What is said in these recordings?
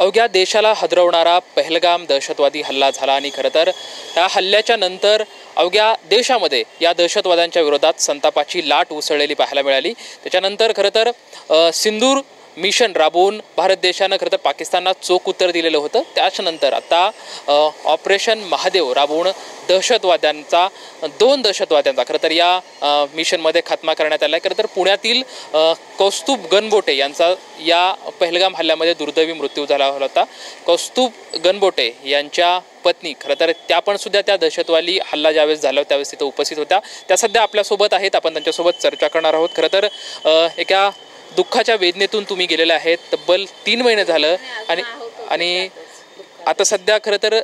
अवघ्या देशाला हादरवणारा पहलगाम दहशतवादी हल्ला झाला आणि खरं तर या हल्ल्याच्या नंतर अवघ्या देशामध्ये या दहशतवाद्यांच्या विरोधात संतापाची लाट उसळलेली पाहायला मिळाली। त्याच्यानंतर खरं तर सिंदूर मिशन राबवून भारत देशानं खरं तर पाकिस्तानला चोख उत्तर दिलेलं होतं। त्याच्यानंतर आता ऑपरेशन महादेव राबवून दोन दहशतवाद्यांचा खरं तर या मिशनमध्ये खात्मा करण्यात आला आहे। खरं तर पुण्यातील कौस्तुभ गणबोटे यांचा या पहलगाम हल्ल्यामध्ये दुर्दैवी मृत्यू झाला होता। कौस्तुभ गणबोटे यांच्या पत्नी खरं तर त्या पण सुद्धा त्या दहशतवादी हल्ला ज्यावेळेस झाला त्यावेळेस तिथं उपस्थित होत्या। त्या सध्या आपल्यासोबत आहेत, आपण त्यांच्यासोबत चर्चा करणार आहोत। खरं तर एका दुःखाच्या वेदनेतून तुम्ही गेलेले आहेत, तब्बल 3 महिने झालं आणि आता सध्या खरं तर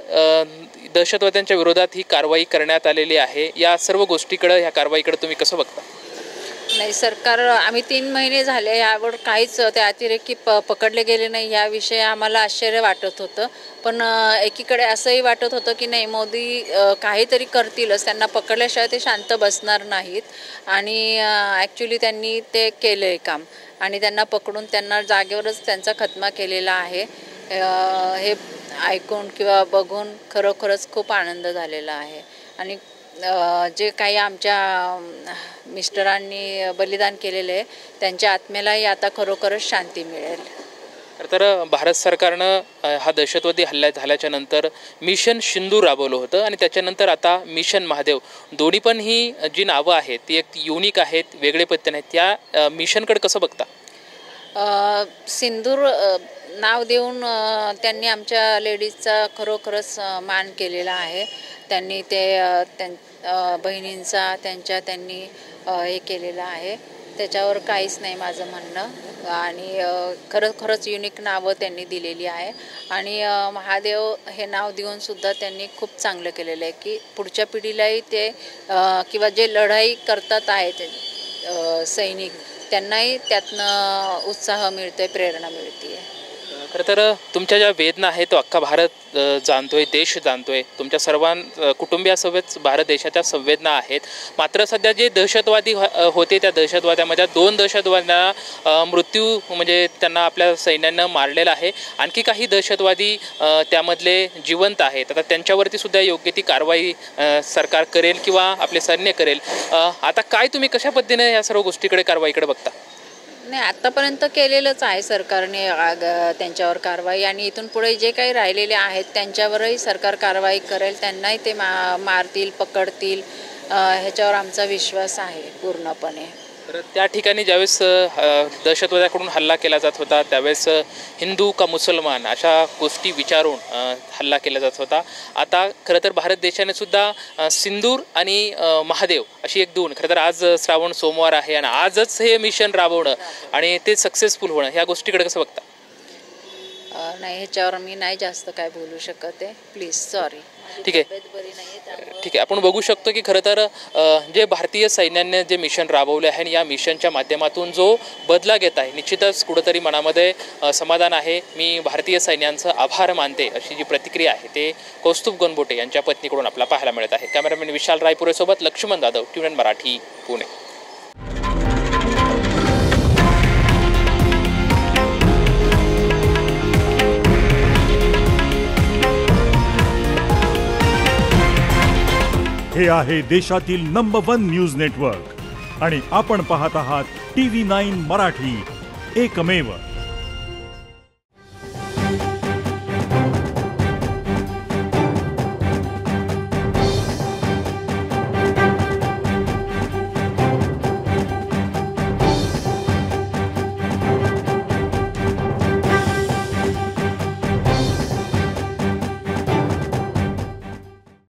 दहशतवाद्यांच्या विरोधात ही कारवाई करण्यात आलेली आहे। या सर्व गोष्टीकडे, ह्या कारवाईकडे तुम्ही कसं बघता? नाही, सरकार आम्ही 3 महिने झाले यावर काहीच ते अतिरेकी पकडले गेले नाही याविषयी आम्हाला आश्चर्य वाटत होतं। पण एकीकडे असंही वाटत होतं की नाही, मोदी काहीतरी करतीलच, त्यांना पकडल्याशिवाय ते शांत बसणार नाहीत। आणि ॲक्च्युली त्यांनी ते केलं आहे काम आणि त्यांना पकडून त्यांना जागेवरच त्यांचा खात्मा केलेला आहे। हे ऐकून किंवा बघून खरोखरच खूप आनंद झालेला आहे। आणि जे काही आमच्या मिस्टरांनी बलिदान केलेले आहे त्यांच्या आत्म्यालाही आता खरोखरच शांती मिळेल। तर भारत सरकारनं हा दहशतवादी हल्ला झाल्याच्या नंतर मिशन सिंदूर राबवलं होतं आणि त्याच्यानंतर आता मिशन महादेव, दोन्ही पण ही जी नावं आहेत ती एक युनिक आहेत, वेगळे पद्धतीने आहेत। त्या मिशनकडे कसं बघता? सिंदूर नाव देऊन त्यांनी आमच्या लेडीजचा खरोखरच मान केलेला आहे। त्यांनी ते बहिणींचा त्यांनी हे केलेलं आहे, त्याच्यावर काहीच नाही माझं म्हणणं। आणि खरंच युनिक नावं त्यांनी दिलेली आहे आणि महादेव हे नाव देऊन सुद्धा त्यांनी खूप चांगलं केलेलं आहे की पुढच्या पिढीलाही ते किंवा जे लढाई करतात आहेत सैनिक त्यांनाही त्यातनं उत्साह मिळतोय, प्रेरणा मिळते। खरं तर तुमच्या ज्या वेदना आहेत तो अख्खा भारत जाणतोय, देश जाणतोय, तुमच्या कुटुंबियासोबत भारत देशाच्या संवेदना आहेत। मात्र सध्या जे दहशतवादी होते त्या दहशतवाद्यामध्ये 2 दहशतवाद्यांना मृत्यू म्हणजे त्यांना आपल्या सैन्यानं मारलेला आहे। आणखी काही दहशतवादी त्यामधले जिवंत आहेत। आता त्यांच्यावरती सुद्धा योग्य ती कारवाई सरकार करेल किंवा आपले सैन्य करेल। आता काय तुम्ही कशा पद्धतीने या सर्व गोष्टीकडे, कारवाईकडे बघता? नाही, आत्तापर्यंत केलेलंच आहे सरकारने त्यांच्यावर कारवाई आणि इथून पुढे जे काही राहिलेले आहेत त्यांच्यावरही सरकार कारवाई करेल, त्यांनाही ते मारतील, पकडतील, ह्याच्यावर आमचा विश्वास आहे पूर्णपणे। तर त्या ठिकाणी ज्यावेळेस दहशतवाद्याकडून हल्ला केला जात होता त्यावेळेस हिंदू का मुसलमान अशा गोष्टी विचारून हल्ला केला जात होता। आता खरं तर भारत देशाने सुद्धा सिंदूर आणि महादेव अशी एक दोन, खरं तर आज श्रावण सोमवार आहे आणि आजच हे मिशन राबवणं आणि ते सक्सेसफुल होणं, ह्या गोष्टीकडे कसं बघता? नाही, ह्याच्यावर मी नाही जास्त काय बोलू शकत आहे, प्लीज, सॉरी। ठीक आहे, ठीक आहे। आपण बघू शकतो की खरं तर जे भारतीय सैन्याने जे मिशन राबवले आहे आणि या मिशनच्या माध्यमातून जो बदला घेत आहे निश्चितच कुठंतरी मनामध्ये समाधान आहे। मी भारतीय सैन्यांचं आभार मानते, अशी जी प्रतिक्रिया आहे ते कौस्तुभ गणबोटे यांच्या पत्नीकडून आपल्याला पाहायला मिळत आहे। कॅमेरामॅन विशाल रायपुरेसोबत लक्ष्मण जाधव, TVNN मराठी, पुणे। हे आहे देशातील नंबर 1 न्यूज नेटवर्क आणि आपण पाहत आहात TV9 मराठी, एकमेव।